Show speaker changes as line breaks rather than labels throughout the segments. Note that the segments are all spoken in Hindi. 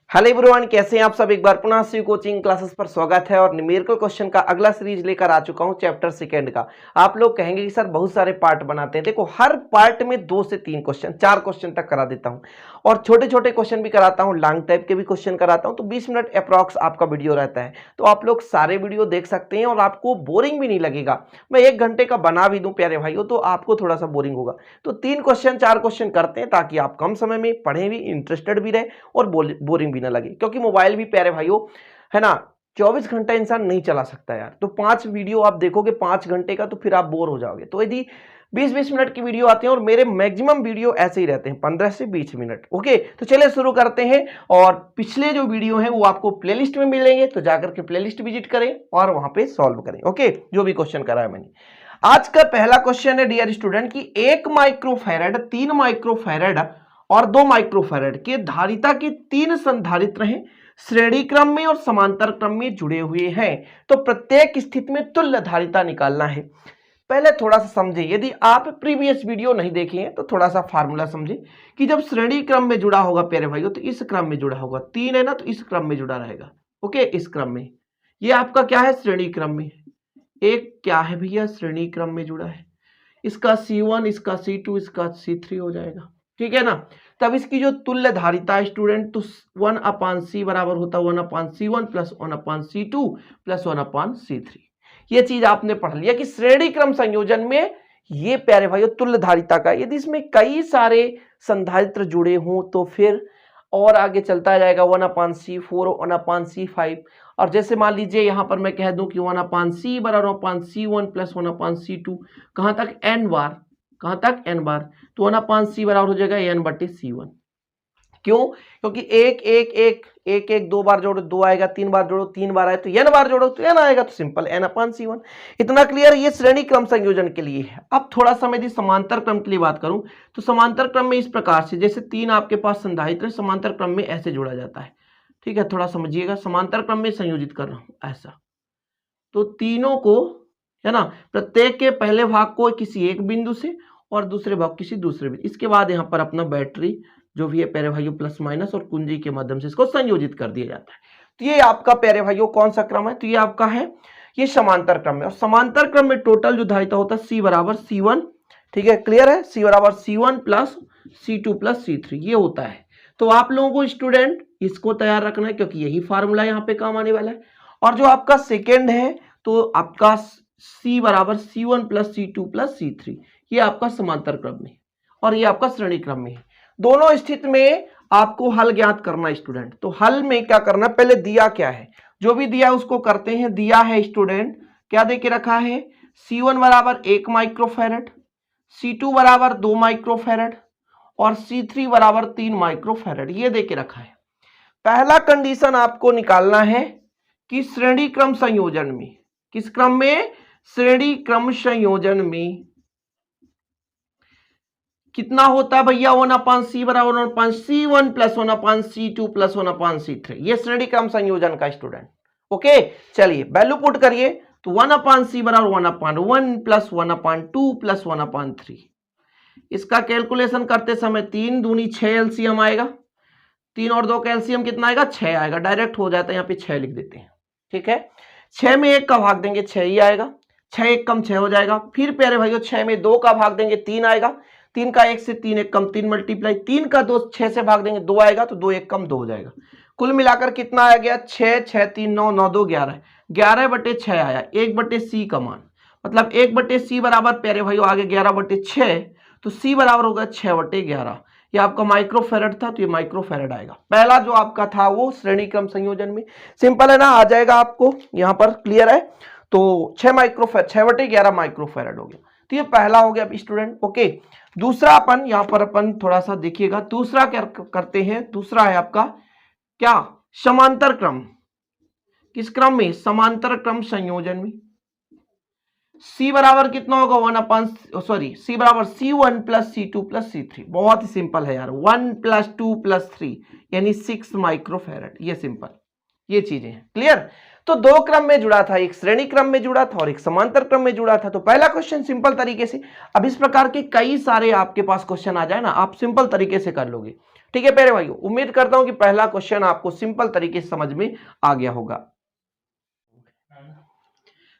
हेलो एवरीवन, कैसे हैं आप सब। एक बार पुनः शिव कोचिंग क्लासेस पर स्वागत है और न्यूमेरिकल क्वेश्चन का अगला सीरीज लेकर आ चुका हूं चैप्टर सेकंड का। आप लोग कहेंगे कि सर बहुत सारे पार्ट बनाते हैं। देखो, हर पार्ट में 2 से 3 क्वेश्चन, 4 क्वेश्चन तक करा देता हूं और छोटे छोटे क्वेश्चन भी कराता हूं, लॉन्ग टाइप के भी क्वेश्चन कराता हूं। तो 20 मिनट अप्रॉक्स आपका वीडियो रहता है, तो आप लोग सारे वीडियो देख सकते हैं और आपको बोरिंग भी नहीं लगेगा। मैं 1 घंटे का बना भी दूं प्यारे भाइयों तो आपको थोड़ा सा बोरिंग होगा। तो 3 क्वेश्चन 4 क्वेश्चन करते हैं ताकि आप कम समय में पढ़ें भी, इंटरेस्टेड भी रहे और बोरिंग भी ना लगे। क्योंकि मोबाइल भी प्यारे भाइयों है ना, 24 घंटा इंसान नहीं चला सकता यार। तो 5 वीडियो आप देखोगे 5 घंटे का, तो फिर आप बोर हो जाओगे। तो यदि 20-20 मिनट की वीडियो आते हैं और मेरे मैक्सिमम वीडियो ऐसे ही रहते हैं 15 से 20 मिनट। ओके, तो चलिए शुरू करते हैं। और पिछले जो वीडियो हैं वो आपको प्लेलिस्ट में मिलेंगे, तो जाकर के प्लेलिस्ट विजिट करें और वहां पे सॉल्व करें। ओके, जो भी क्वेश्चन कराया मैंने। आज का पहला क्वेश्चन है डियर स्टूडेंट की 1 माइक्रोफैरड, 3 माइक्रोफैरड और 2 माइक्रोफैरड के धारिता के 3 संधारित्र हैं, श्रेणी क्रम में और समांतर क्रम में जुड़े हुए हैं। तो प्रत्येक स्थिति में तुल्य धारिता निकालना है। पहले थोड़ा सा समझे, यदि आप प्रीवियस वीडियो नहीं देखे हैं तो थोड़ा सा फार्मूला समझे कि जब श्रेणी क्रम में जुड़ा होगा प्यारे भाइयों तो इस क्रम में जुड़ा होगा। 3 है ना, तो इस क्रम में जुड़ा रहेगा। ओके, इस क्रम में ये आपका क्या है, श्रेणी क्रम में। एक क्या है भैया, श्रेणी क्रम में जुड़ा है। इसका C1, इसका C2, इसका C3 हो जाएगा। ठीक है ना। तब इसकी जो तुल्य धारिता है स्टूडेंट, तो 1/C बराबर होता है 1/C1 plus 1/C2 plus 1/C3। ये चीज आपने पढ़ लिया कि श्रेणी क्रम संयोजन में ये प्यारे भाइयों तुल्य धारिता का, यदि इसमें कई सारे संधारित्र जुड़े हों तो फिर और आगे चलता जाएगा 1/C4 1/C5। और जैसे मान लीजिए यहां पर मैं कह दूं कि 1/C बराबर 1/C1 प्लस 1/C2, कहां तक n बार, कहां तक n बार, तो 1/C बराबर हो जाएगा n/C1। क्यों? क्योंकि एक एक एक एक एक 2 बार जोड़ो 2 आएगा, 3 बार जोड़ो 3 बार आए तो n बार जोड़ो तो n आएगा, तो सिंपल n/C1। इतना क्लियर। ये श्रेणी क्रम संयोजन के लिए है। अब थोड़ा सा मैं यदि समांतर क्रम के लिए बात करूं तो समांतर क्रम में इस प्रकार से, जैसे 3 आपके पास संधारित्र समांतर क्रम में ऐसे जोड़ा जाता है। ठीक है, थोड़ा समझिएगा, समांतर क्रम में संयोजित कर रहा हूं ऐसा। तो तीनों को है ना, प्रत्येक के पहले भाग को किसी एक बिंदु से और दूसरे भाग किसी दूसरे बिंदु, इसके बाद यहाँ पर अपना बैटरी जो भी है प्यारे भाइयों प्लस माइनस और कुंजी के माध्यम से इसको संयोजित कर दिया जाता है। तो ये आपका प्यारे भाइयों कौन सा क्रम है, तो ये आपका है ये समांतर क्रम है। और समांतर क्रम में टोटल जो धारिता होता है C बराबर C1। ठीक है, क्लियर है, C बराबर C1 plus C2 plus C3 ये होता है। तो आप लोगों को स्टूडेंट इसको तैयार रखना है क्योंकि यही फार्मूला यहाँ पे काम आने वाला है। और जो आपका सेकेंड है तो आपका C बराबर C1 plus C2 plus C3, ये आपका समांतर क्रम में और ये आपका श्रेणी क्रम में है। दोनों स्थिति में आपको हल ज्ञात करना है स्टूडेंट। तो हल में क्या करना, पहले दिया क्या है, जो भी दिया उसको करते हैं। दिया है स्टूडेंट, क्या दे के रखा है, C1 बराबर 1 माइक्रोफैरड, C2 बराबर 2 माइक्रोफैरड और C3 बराबर 3 माइक्रोफैरड, ये दे के रखा है। पहला कंडीशन आपको निकालना है कि श्रेणी क्रम संयोजन में, किस क्रम में, श्रेणी क्रम संयोजन में कितना होता है भैया, 1/C बराबर 1/C1 plus 1/C2 plus 1/C3, ये श्रेणी क्रम संयोजन का स्टूडेंट। ओके, चलिए वैल्यू पुट करिए। तो 1/C बराबर 1/1 प्लस 1/2 प्लस 1/3। इसका कैलकुलेशन करते समय 3 दूनी 6 एलसीएम आएगा, 3 और 2 का एलसीएम कितना आएगा, 6 आएगा। डायरेक्ट हो जाता है, यहाँ पे 6 लिख देते हैं। ठीक है, 6 में 1 का भाग देंगे 6 ही आएगा, 6 1 कम 6 हो जाएगा। फिर प्यारे भाइयों 6 में 2 का भाग देंगे 3 आएगा, 3 का 1 से 3 1 कम 3 मल्टीप्लाई, 3 का 2 6 से भाग देंगे 2 आएगा, तो 2 1 कम 2 हो जाएगा। कुल मिलाकर कितना आ गया, 6 6 3 9 9 2 11, 11/6 आया। 1/C का मान मतलब 1/C बराबर प्यारे भाइयों आगे 11/6, तो C बराबर होगा 6/11। ये आपका माइक्रोफैरड था, तो ये माइक्रोफैरड आएगा। पहला जो आपका था वो श्रेणी क्रम संयोजन में, सिंपल है ना, आ जाएगा आपको यहाँ पर, क्लियर है। तो 6 माइक्रोफैरड 6/11 माइक्रोफैरड हो गया। तो ये पहला हो गया स्टूडेंट। ओके, दूसरा अपन यहाँ पर अपन थोड़ा सा देखिएगा, दूसरा क्या करते हैं, दूसरा है आपका क्या, समांतर क्रम। किस क्रम में, समांतर क्रम संयोजन में। C बराबर कितना होगा, C बराबर C1 plus C2 plus C3। बहुत ही सिंपल है यार, 1 + 2 + 3 यानी 6 माइक्रोफैरड। ये सिंपल, ये चीजें हैं, क्लियर। तो 2 क्रम में जुड़ा था, एक श्रेणी क्रम में जुड़ा था और एक समांतर क्रम में जुड़ा था। तो पहला क्वेश्चन सिंपल तरीके से, अब इस प्रकार के कई सारे आपके पास क्वेश्चन आ जाए ना, आप सिंपल तरीके से कर लोगे। ठीक है प्यारे भाइयों, उम्मीद करता हूं कि पहला क्वेश्चन आपको सिंपल तरीके से समझ में आ गया होगा।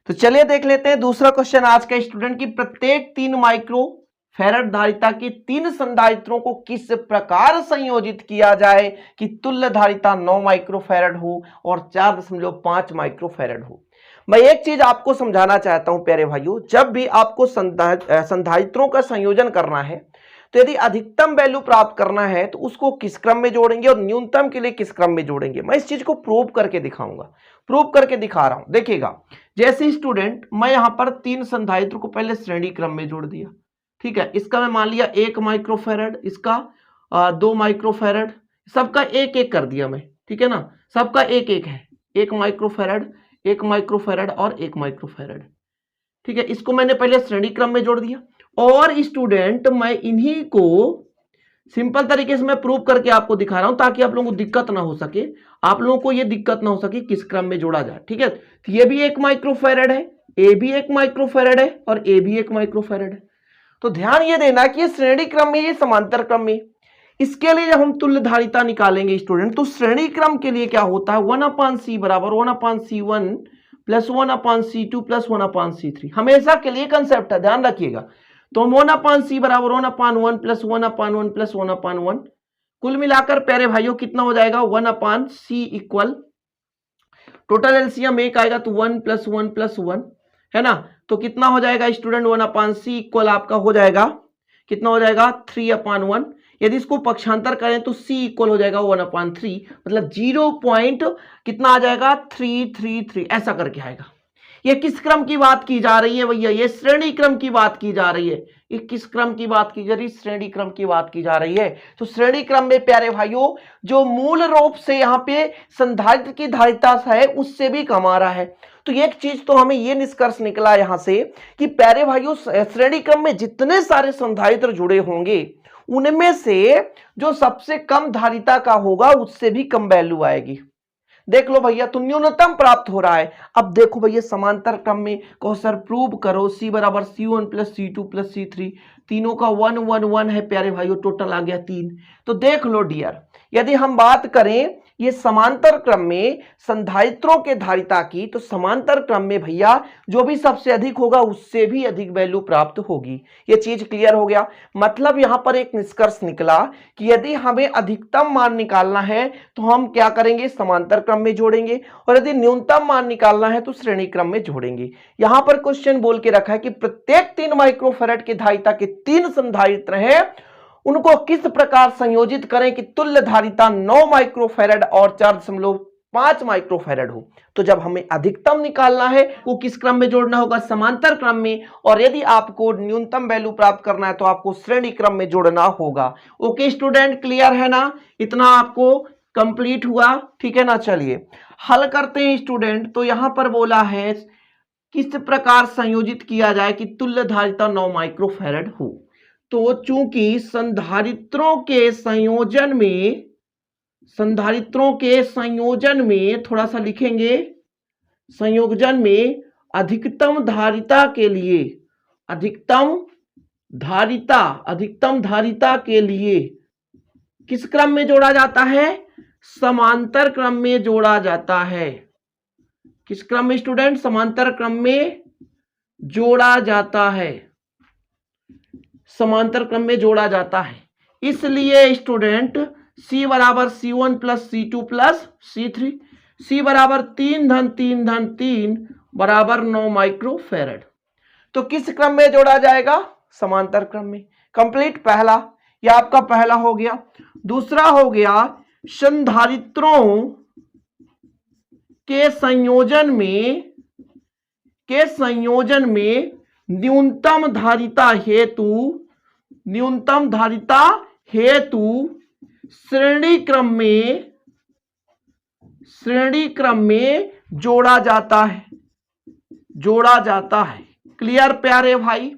तो चलिए देख लेते हैं दूसरा क्वेश्चन आज का स्टूडेंट की प्रत्येक 3 माइक्रो फैराड धारिता के 3 संधारित्रों को किस प्रकार संयोजित किया जाए कि तुल्य धारिता 9 माइक्रो फैराड हो और 4.5 माइक्रो फैराड हो। मैं एक चीज आपको समझाना चाहता हूं प्यारे भाइयों, जब भी आपको संधारित्रों का संयोजन करना है तो यदि अधिकतम वैल्यू प्राप्त करना है तो उसको किस क्रम में जोड़ेंगे और न्यूनतम के लिए किस क्रम में जोड़ेंगे, मैं इस चीज को प्रूव करके दिखाऊंगा, प्रूव करके दिखा रहा हूं। देखिएगा, जैसे स्टूडेंट मैं यहां पर 3 संधारित्र को पहले श्रेणी क्रम में जोड़ दिया, ठीक है, इसका मैं मान लिया 1 माइक्रोफैरड, इसका 2 माइक्रोफैरड, सबका एक एक कर दिया मैं, ठीक है ना, सबका एक एक है, 1 माइक्रोफैरड, 1 माइक्रोफैरड और 1 माइक्रोफैरड, ठीक है, इसको मैंने पहले श्रेणी क्रम में जोड़ दिया। और स्टूडेंट मैं इन्हीं को सिंपल तरीके से मैं प्रूव करके आपको दिखा रहा हूं ताकि आप लोगों को दिक्कत ना हो सके, आप लोगों को ये दिक्कत ना हो सके किस क्रम में जोड़ा जाए, ठीक है। तो ये भी 1 माइक्रोफैरड है, ए भी 1 माइक्रोफैरड है और ए भी 1 माइक्रोफैरड है। तो ध्यान ये देना कि ये श्रेणी क्रम में, ये समांतर क्रम में। इसके लिए जब हम तुल्य धारिता निकालेंगे स्टूडेंट, तो श्रेणी क्रम के लिए क्या होता है, 1/c बराबर 1/c1 plus 1/c2 plus 1/c3, हमेशा के लिए कंसेप्ट है, ध्यान रखिएगा। तो 1/c बराबर 1/1 प्लस 1/1 प्लस 1/1, कुल मिलाकर प्यारे भाइयों कितना हो जाएगा, 1/c इक्वल, टोटल एलसीएम 1 आएगा तो 1 प्लस 1 प्लस 1 है ना, तो कितना हो जाएगा स्टूडेंट, 1/c इक्वल आपका हो जाएगा, कितना हो जाएगा 3/1। यदि इसको पक्षांतर करें तो c इक्वल हो जाएगा 1/3, मतलब 0 पॉइंट कितना आ जाएगा 333, ऐसा करके आएगा। ये किस क्रम की बात की जा रही है भैया, ये श्रेणी क्रम की बात की जा रही है। ये किस क्रम की बात की जा रही है, श्रेणी क्रम की बात की जा रही है। तो श्रेणी क्रम में प्यारे भाइयों जो मूल रूप से यहाँ पे संधारित्र की धारिता है उससे भी कम आ रहा है। तो एक चीज तो हमें ये निष्कर्ष निकला यहां से कि प्यारे भाइयों श्रेणी क्रम में जितने सारे संधारित्र जुड़े होंगे उनमें से जो सबसे कम धारिता का होगा उससे भी कम वैल्यू आएगी। देख लो भैया, तो न्यूनतम प्राप्त हो रहा है। अब देखो भैया समांतर क्रम में कहो सर प्रूव करो, c बराबर c1 plus c2 plus c3, तीनों का 1 1 1 है प्यारे भाइयों, टोटल आ गया 3। तो देख लो डियर, यदि हम बात करें ये समांतर क्रम में संधारित्रों के धारिता की, तो समांतर क्रम में भैया जो भी सबसे अधिक होगा उससे भी अधिक वैल्यू प्राप्त होगी। ये चीज क्लियर हो गया। मतलब यहां पर एक निष्कर्ष निकला कि यदि हमें अधिकतम मान निकालना है तो हम क्या करेंगे, समांतर क्रम में जोड़ेंगे, और यदि न्यूनतम मान निकालना है तो श्रेणी क्रम में जोड़ेंगे। यहां पर क्वेश्चन बोल के रखा है कि प्रत्येक 3 माइक्रोफैरड की धारिता के 3 संधारित्र हैं, उनको किस प्रकार संयोजित करें कि तुल्य धारिता 9 माइक्रोफैरड और 4.5 माइक्रोफैरड हो। तो जब हमें अधिकतम निकालना है वो किस क्रम में जोड़ना होगा, समांतर क्रम में, और यदि आपको न्यूनतम वैल्यू प्राप्त करना है तो आपको श्रेणी क्रम में जोड़ना होगा। ओके स्टूडेंट, क्लियर है ना, इतना आपको कंप्लीट हुआ, ठीक है ना। चलिए हल करते हैं स्टूडेंट। तो यहां पर बोला है किस प्रकार संयोजित किया जाए कि तुल्य धारिता 9 माइक्रोफैरड हो। तो चूंकि संधारित्रों के संयोजन में थोड़ा सा लिखेंगे, संयोजन में अधिकतम धारिता के लिए किस क्रम में जोड़ा जाता है, समांतर क्रम में जोड़ा जाता है। किस क्रम में स्टूडेंट, समांतर क्रम में जोड़ा जाता है, समांतर क्रम में जोड़ा जाता है। इसलिए स्टूडेंट c बराबर c1 plus c2 plus c3, c बराबर 3 धन 3 धन 3 बराबर 9 माइक्रोफैरड। तो किस क्रम में जोड़ा जाएगा, समांतर क्रम में। कंप्लीट, पहला यह आपका पहला हो गया। दूसरा हो गया संधारित्रों के संयोजन में न्यूनतम धारिता हेतु श्रेणी क्रम में जोड़ा जाता है। क्लियर प्यारे भाई,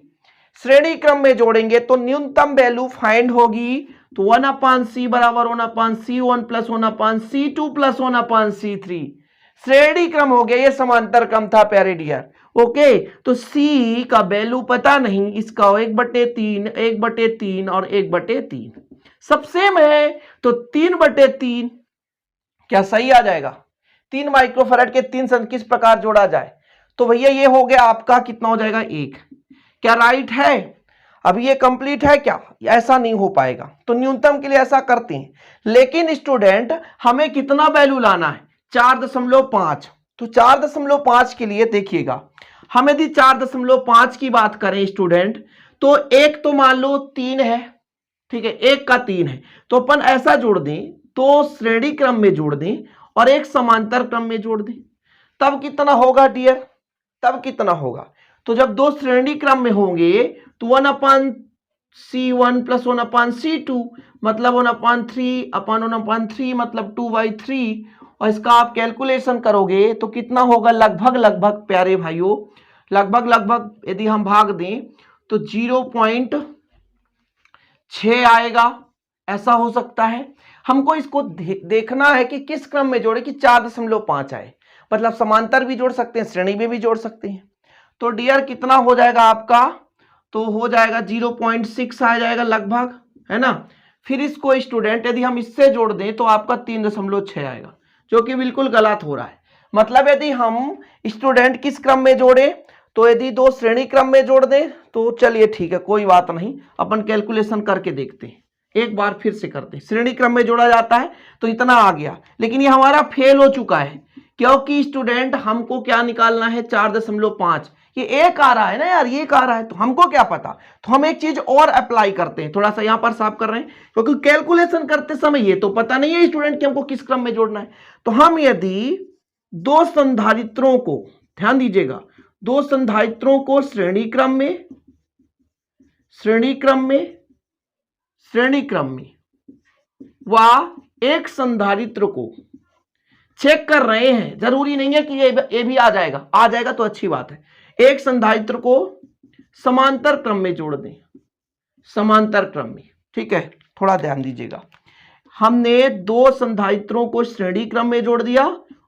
श्रेणी क्रम में जोड़ेंगे तो न्यूनतम वैल्यू फाइंड होगी। तो 1/c बराबर 1/c1 plus 1/c2 plus 1/c3, श्रेणी क्रम हो गया, ये समांतर क्रम था प्यारे डियर। ओके, तो c का वैल्यू पता नहीं, इसका 1/3 1/3 और 1/3, सब सेम है तो 3/3 क्या सही आ जाएगा? 3 माइक्रोफैराड के 3 संद किस प्रकार जोड़ा जाए? तो भैया ये हो गया आपका कितना हो जाएगा 1। क्या राइट है? अभी ये कंप्लीट है क्या? ऐसा नहीं हो पाएगा, तो न्यूनतम के लिए ऐसा करते हैं। लेकिन स्टूडेंट हमें कितना वैल्यू लाना है? 4.5। तो 4.5 के लिए देखिएगा, हम यदि 4.5 की बात करें स्टूडेंट, तो एक तो मान लो 3 है, ठीक है, एक का 3 है, तो अपन ऐसा जोड़ दें, तो श्रेणी क्रम में जोड़ दें और एक समांतर क्रम में जोड़ दें, तब कितना होगा डियर? तब कितना होगा? तो जब दो श्रेणी क्रम में होंगे तो 1/C1 प्लस 1/C2 मतलब 1/3 मतलब 2/3, और इसका आप कैलकुलेशन करोगे तो कितना होगा? लगभग प्यारे भाइयों, लगभग यदि हम भाग दें तो 0.6 आएगा, ऐसा हो सकता है। हमको इसको देखना है कि किस क्रम में जोड़े कि 4.5 आए, मतलब समांतर भी जोड़ सकते हैं, श्रेणी में भी जोड़ सकते हैं। तो डियर कितना हो जाएगा आपका? तो हो जाएगा 0.6 आ जाएगा लगभग, है ना। फिर इसको स्टूडेंट यदि हम इससे जोड़ दें तो आपका 3.6 आएगा, जो कि बिल्कुल गलत हो रहा है। मतलब यदि हम स्टूडेंट किस क्रम में जोड़े, तो यदि दो श्रेणी क्रम में जोड़ दें तो चलिए ठीक है, कोई बात नहीं, अपन कैलकुलेशन करके देखते हैं। एक बार फिर से करते हैं। श्रेणी क्रम में जोड़ा जाता है तो इतना आ गया, लेकिन ये हमारा फेल हो चुका है, क्योंकि स्टूडेंट हमको क्या निकालना है? 4.5। ये एक आ रहा है ना यार, ये एक आ रहा है, तो हमको क्या पता। तो हम एक चीज और अप्लाई करते हैं, थोड़ा सा यहां पर साफ कर रहे हैं, क्योंकि कैलकुलेशन करते समय ये तो पता नहीं है स्टूडेंट कि हमको किस क्रम में जोड़ना है। तो हम यदि दो संधारित्रों को, ध्यान दीजिएगा, दो संधारित्रों को श्रेणी क्रम में व एक संधारित्र को चेक कर रहे हैं, जरूरी नहीं है कि ये भी आ जाएगा तो अच्छी बात है। एक संधारित्र को समांतर क्रम में जोड़ दें, समांतर क्रम में, ठीक है, थोड़ा ध्यान दीजिएगा। हमने दो संधारित्रों को श्रेणी क्रम में जोड़ दिया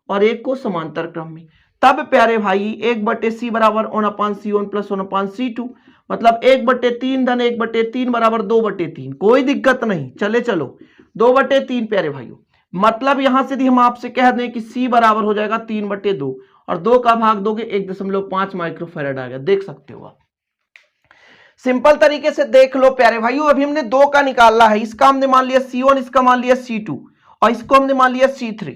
और एक को समांतर क्रम में, तब प्यारे भाई 1/C बराबर 1/C1 प्लस 1/C2, मतलब 1/3 धन 1/3 बराबर 2/3। कोई दिक्कत नहीं, चलो 2/3 प्यारे भाइयों। मतलब यहां से यदि हम आपसे कह दें कि C बराबर हो जाएगा 3/2 और 2 का भाग दोगे 1.5 माइक्रोफैराड आ गया, देख सकते हो आप। सिंपल तरीके से देख लो प्यारे भाइयों, अभी हमने 2 का निकालना है, इसका हमने मान लिया C1, इसका मान लिया C2 और इसको हमने मान लिया C3,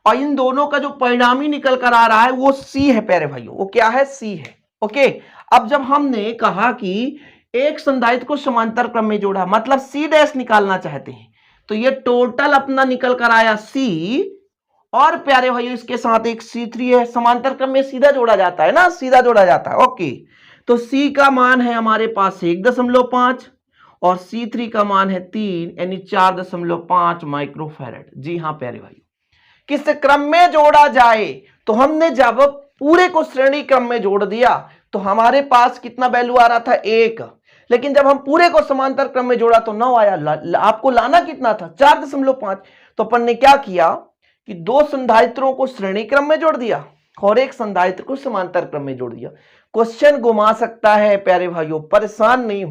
और इन दोनों का जो परिणामी निकल कर आ रहा है वो C है प्यारे भाइयों, वो क्या है? C है। ओके, अब जब हमने कहा कि एक संधारित्र को समांतर क्रम में जोड़ा, मतलब C' निकालना चाहते हैं, तो ये टोटल अपना निकल कर आया C, और प्यारे भाइयों इसके साथ एक C3 है, समांतर क्रम में सीधा जोड़ा जाता है ना, सीधा जोड़ा जाता है। ओके, तो C का मान है हमारे पास 1.5 और C3 का मान है 3, यानी 4.5 माइक्रोफैराड। जी हाँ प्यारे भाई, किस क्रम में जोड़ा जाए? तो हमने जब पूरे को श्रेणी क्रम में जोड़ दिया तो हमारे पास कितना वैल्यू आ रहा था? 1, लेकिन जब हम पूरे को समांतर क्रम में जोड़ा तो 9 आया। आपको लाना कितना था? 4.5। तो अपन ने क्या किया कि दो संधारित्रों को श्रेणी क्रम में जोड़ दिया और एक संधारित्र को समांतर क्रम में जोड़ दिया। क्वेश्चन घुमा सकता है प्यारे भाइयों, परेशान नहीं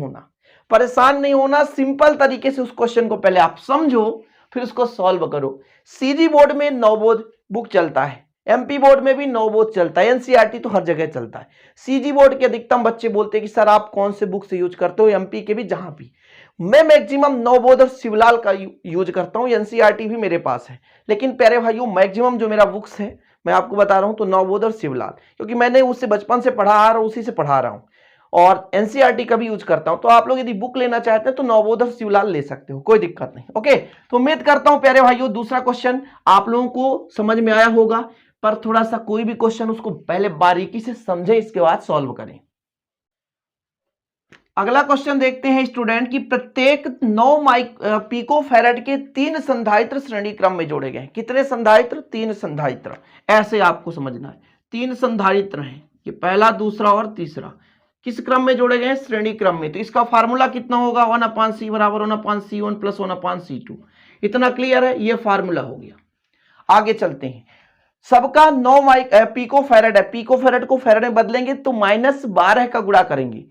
होना, सिंपल तरीके से उस क्वेश्चन को पहले आप समझो, फिर उसको सॉल्व करो। सीजी बोर्ड में नवबोध बुक चलता है, एमपी बोर्ड में भी नवबोध चलता है, एनसीईआरटी तो हर जगह चलता है। सीजी बोर्ड के अधिकतम बच्चे बोलते हैं कि सर आप कौन से बुक से यूज करते हो, एमपी के भी, जहां भी। मैं मैक्सिमम नवबोध और शिवलाल का यूज करता हूं, एनसीईआरटी भी मेरे पास है, लेकिन प्यारे भाइयों मैक्सिमम जो मेरा बुक्स है मैं आपको बता रहा हूं तो नवबोध और शिवलाल, क्योंकि मैंने उससे बचपन से पढ़ा आ रहा हूं, उसी से पढ़ा रहा हूं, और एनसीईआरटी का भी यूज करता हूं। तो आप लोग यदि बुक लेना चाहते हैं तो नवबोध और शिवलाल ले सकते हो, कोई दिक्कत नहीं। ओके, तो उम्मीद करता हूं प्यारे भाइयों दूसरा क्वेश्चन आप लोगों को समझ में आया होगा, पर थोड़ा सा कोई भी क्वेश्चन उसको पहले बारीकी से समझे, इसके बाद सॉल्व करें। अगला क्वेश्चन देखते हैं स्टूडेंट की, प्रत्येक 9 पिकोफैराड के 3 संधारित्र श्रेणी क्रम में जोड़े गए। कितने संधारित्र? 3 संधारित्र। ऐसे आपको समझना है, 3 संधारित्र हैं, ये पहला, दूसरा और तीसरा, किस क्रम में जोड़े गए? श्रेणी क्रम में। तो इसका फार्मूला कितना होगा? 1/C बराबर 1/C1 प्लस 1/C2। इतना क्लियर है, ये फार्मूला हो गया। आगे चलते हैं। सबका 9 पिकोफैराड है, पिकोफैराड को फैराड में बदलेंगे तो -12 का गुणा करेंगे,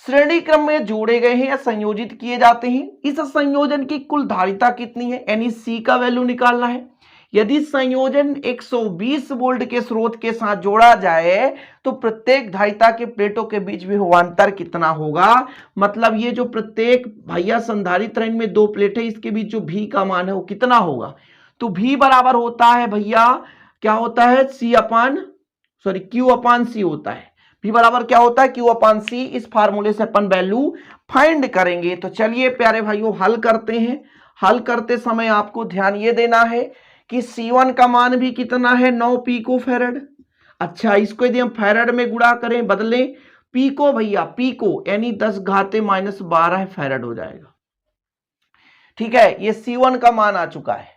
श्रेणी क्रम में जोड़े गए हैं या संयोजित किए जाते हैं। इस संयोजन की कुल धारिता कितनी है, यानी सी का वैल्यू निकालना है। यदि संयोजन 120 वोल्ट के स्रोत के साथ जोड़ा जाए तो प्रत्येक धारिता के प्लेटों के बीच विभवांतर कितना होगा, मतलब ये जो प्रत्येक भैया संधारित्र है इनमें दो प्लेट है, इसके बीच जो भी का मान है वो कितना होगा। तो भी बराबर होता है भैया, क्या होता है, क्यू अपान सी होता है। भी बराबर क्या होता है, क्यू अपान सी। इस फार्मूले से अपन वैल्यू फाइंड करेंगे। तो चलिए प्यारे भाइयों हल करते हैं। हल करते समय आपको ध्यान ये देना है कि C1 का मान भी कितना है, 9 पिको फैरड। अच्छा, इसको यदि हम फैरड में गुणा करें, बदलें पिको भैया, पिको यानी 10⁻⁻12 फैरड हो जाएगा। ठीक है, ये C1 का मान आ चुका है।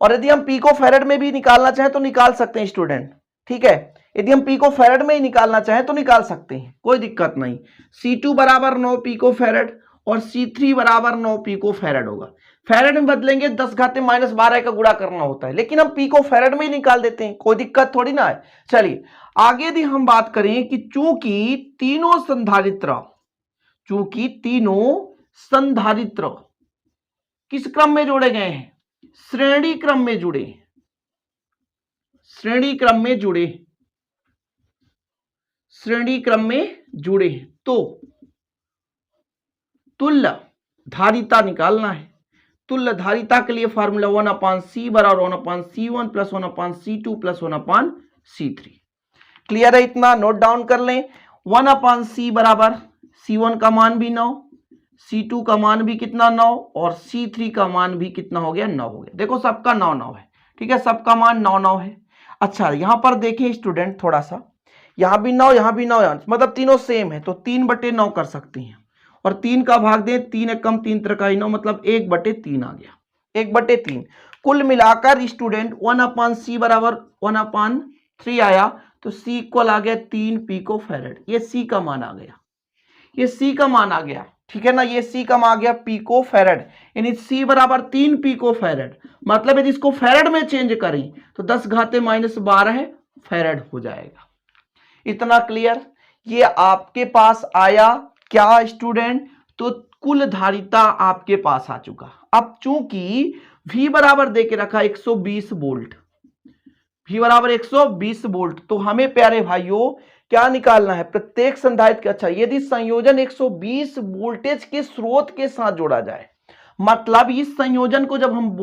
और यदि हम पिको फैरड में भी निकालना चाहें तो निकाल सकते हैं स्टूडेंट। ठीक है, यदि हम पिको फैरड में ही निकालना चाहें तो निकाल सकते हैं, कोई दिक्कत नहीं। C2 बराबर 9 पिको फैरड और C3 बराबर 9 पिको फैरड होगा। फैरड में बदलेंगे 10⁻⁻12 का गुणा करना होता है, लेकिन हम पिको फैरड में ही निकाल देते हैं, कोई दिक्कत थोड़ी ना है। चलिए आगे यदि हम बात करें कि चूंकि तीनों संधारित्र किस क्रम में जोड़े गए हैं, श्रेणी क्रम में जुड़े, तो तुल्य धारिता निकालना है। तुल्य धारिता के लिए फार्मूला 1/C बराबर 1/C1 plus 1/C2 plus 1/C3। Clear है, इतना नोट डाउन कर लें। 1/C बराबर C1 का मान भी 9, C2 का मान भी कितना 9 और C3 का मान भी कितना हो गया, 9 हो गया। देखो सबका 9 है। ठीक है, सबका मान 9 है। अच्छा, यहां पर देखें स्टूडेंट थोड़ा सा, यहां भी 9 यहां भी 9, मतलब तीनों सेम है, तो 3/9 कर सकते हैं। और 3 का भाग दें, 3 एकम 3 त्रिकाई 9, मतलब 1/3 आ गया, 1/3। कुल मिलाकर स्टूडेंट 1/C बराबर 1/3 आया, तो C इक्वल आ गया 3 पिको फैरड। ये C का मान आ गया, ये C का मान आ गया। ठीक है ना, ये C का मान आ गया पिको फैरड, यानी C बराबर 3 पिको फैरड। मतलब यदि इसको फैरड में चेंज करें तो 10⁻12 फैरड हो जाएगा। इतना क्लियर, ये आपके पास आया क्या स्टूडेंट, तो कुल धारिता आपके पास आ चुका। अब चूंकि V बराबर देके रखा 120 वोल्ट, V बराबर 120 वोल्ट, तो हमें प्यारे भाइयों क्या निकालना है, प्रत्येक संधारित्र। अच्छा, यदि संयोजन 120 वोल्टेज के स्रोत के साथ जोड़ा जाए, मतलब इस संयोजन को जब हम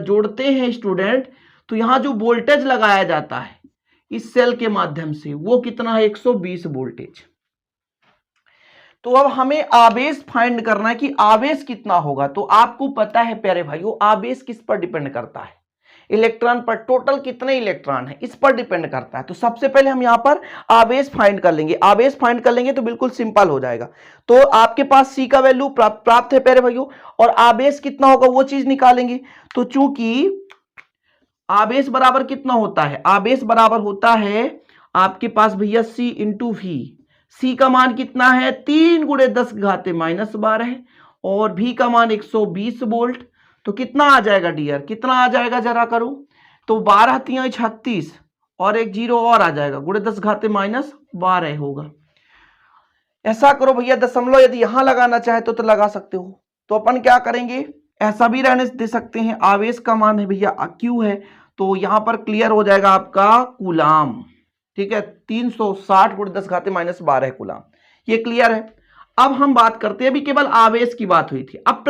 जोड़ते हैं स्टूडेंट, तो यहां जो वोल्टेज लगाया जाता है इस सेल के माध्यम से वो कितना है, 120 वोल्टेज। तो अब हमें आवेश फाइंड करना है कि आवेश कितना होगा। तो आपको पता है प्यारे भाइयों, आवेश किस पर डिपेंड करता है, इलेक्ट्रॉन पर। टोटल कितने इलेक्ट्रॉन है इस पर डिपेंड करता है। तो सबसे पहले हम यहां पर आवेश फाइंड कर लेंगे। आवेश फाइंड कर लेंगे तो बिल्कुल सिंपल हो जाएगा। तो आपके पास C का वैल्यू प्राप्त है प्यारे भाइयों, और आवेश कितना होगा वो चीज निकालेंगे। तो चूंकि आवेश बराबर कितना होता है, आवेश बराबर होता है आपके पास भैया C इंटू V। C का मान कितना है, 3 × 10⁻12 और V का मान 120 वोल्ट। तो कितना आ जाएगा डियर, कितना आ जाएगा जरा करो, तो 12 × 36 और एक 0 और आ जाएगा, × 10⁻12 होगा। ऐसा करो भैया, दशमलव यदि यहां लगाना चाहे तो लगा सकते हो। तो अपन क्या करेंगे, ऐसा भी रहने दे सकते हैं। आवेश का मान है भैया Q है, तो यहां पर क्लियर हो जाएगा आपका कूलाम। ठीक है, 360 × 10⁻12 कूलाम, ये क्लियर है। अब हम बात करते हैं, अभी केवल आवेश की बात हुई थी, अब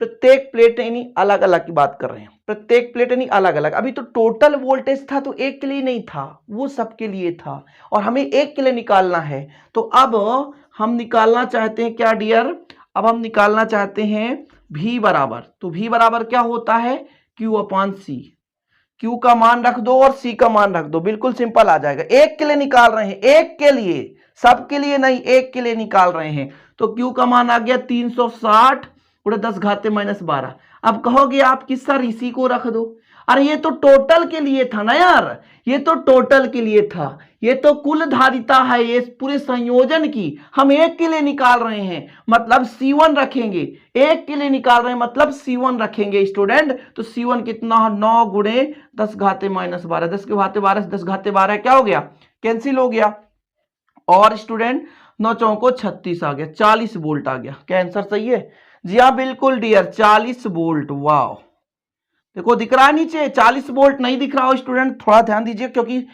प्रत्येक प्लेट यानी अलग अलग की बात कर रहे हैं। प्रत्येक प्लेट यानी अलग अलग। अभी तो टोटल वोल्टेज था तो एक के लिए नहीं था, वो सबके लिए था, और हमें एक के लिए निकालना है। तो अब हम निकालना चाहते हैं क्या डियर, अब हम निकालना चाहते हैं V बराबर। तो V बराबर क्या होता है, Q/C। Q का मान रख दो और C का मान रख दो, बिल्कुल सिंपल आ जाएगा। एक के लिए निकाल रहे हैं, एक के लिए, सबके लिए नहीं, एक के लिए निकाल रहे हैं। तो Q का मान आ गया 360 × 10⁻12। अब कहोगे आप कि सर इसी को रख दो, अरे ये तो टोटल के लिए था ना यार, ये तो टोटल के लिए था, ये तो कुल धारिता है ये पूरे संयोजन की, हम एक के लिए निकाल रहे हैं मतलब C1 रखेंगे, एक के लिए निकाल रहे हैं मतलब C1 रखेंगे स्टूडेंट। तो C1 कितना, 9 × 10⁻12, 10 के घाते 12 से 10 घाते 12 क्या हो गया, कैंसिल हो गया। और स्टूडेंट 9 चौको 36 आ गया, 40 वोल्ट आ गया। क्या आंसर सही है? जी हाँ बिल्कुल डियर, 40 वोल्ट। वाह, देखो दिख रहा है नीचे 40 वोल्ट। नहीं दिख रहा हो स्टूडेंट थोड़ा ध्यान दीजिए, क्योंकि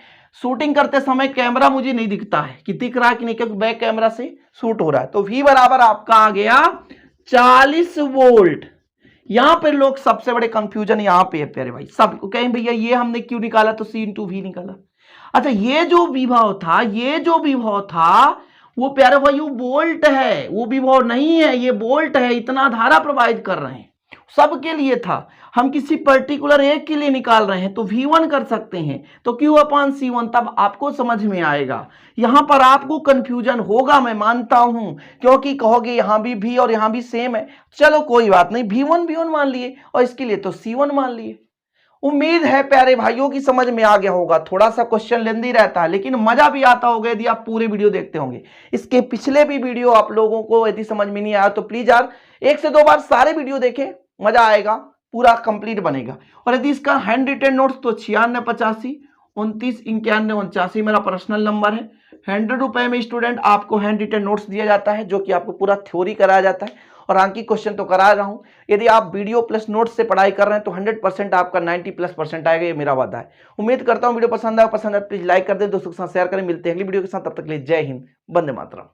शूटिंग करते समय कैमरा मुझे नहीं दिखता है कि दिख रहा है कि नहीं, क्योंकि बैक कैमरा से शूट हो रहा है। तो V बराबर आपका आ गया 40 वोल्ट। यहां पर लोग सबसे बड़े कंफ्यूजन यहां पे है प्यारे भाई, सबको कहें भैया ये हमने क्यों निकाला, तो C इंटू V निकाला। अच्छा ये जो विभव था, ये जो विभव था वो प्यारे भाई वो वोल्ट है, वो विभव नहीं है, ये वोल्ट है। इतना धारा प्रवाहित कर रहे हैं, सबके लिए था। हम किसी पर्टिकुलर एक के लिए निकाल रहे हैं तो V1 कर सकते हैं, तो Q अपान C1, तब आपको समझ में आएगा। यहां पर आपको कंफ्यूजन होगा, मैं मानता हूं, क्योंकि कहोगे यहां भी V और यहां भी सेम है। चलो कोई बात नहीं, V1 मान लिए और इसके लिए तो C1 मान लिए। उम्मीद है प्यारे भाइयों की समझ में आ गया होगा। थोड़ा सा क्वेश्चन लेंदी रहता है, लेकिन मजा भी आता होगा यदि आप पूरे वीडियो देखते होंगे। इसके पिछले भी वीडियो आप लोगों को यदि समझ में नहीं आया तो प्लीज यार 1 से 2 बार सारे वीडियो देखें, मजा आएगा, पूरा कंप्लीट बनेगा। और यदि इसका हैंड रिटेन नोट्स तो 9685 29 91 89 मेरा पर्सनल नंबर है। 100 रुपए में स्टूडेंट आपको हैंड रिटेन नोट्स दिया जाता है, जो कि आपको पूरा थ्योरी कराया जाता है और अंकित क्वेश्चन तो करा रहा हूं। यदि आप वीडियो प्लस नोट्स से पढ़ाई कर रहे हैं तो 100% आपका 90+% आएगा, ये मेरा वादा है। उम्मीद करता हूं वीडियो पसंद आए, प्लीज लाइक कर दें, दोस्तों के साथ शेयर करें। मिलते हैं अगली वीडियो के साथ, तब तक के लिए जय हिंद, वंदे मातरम।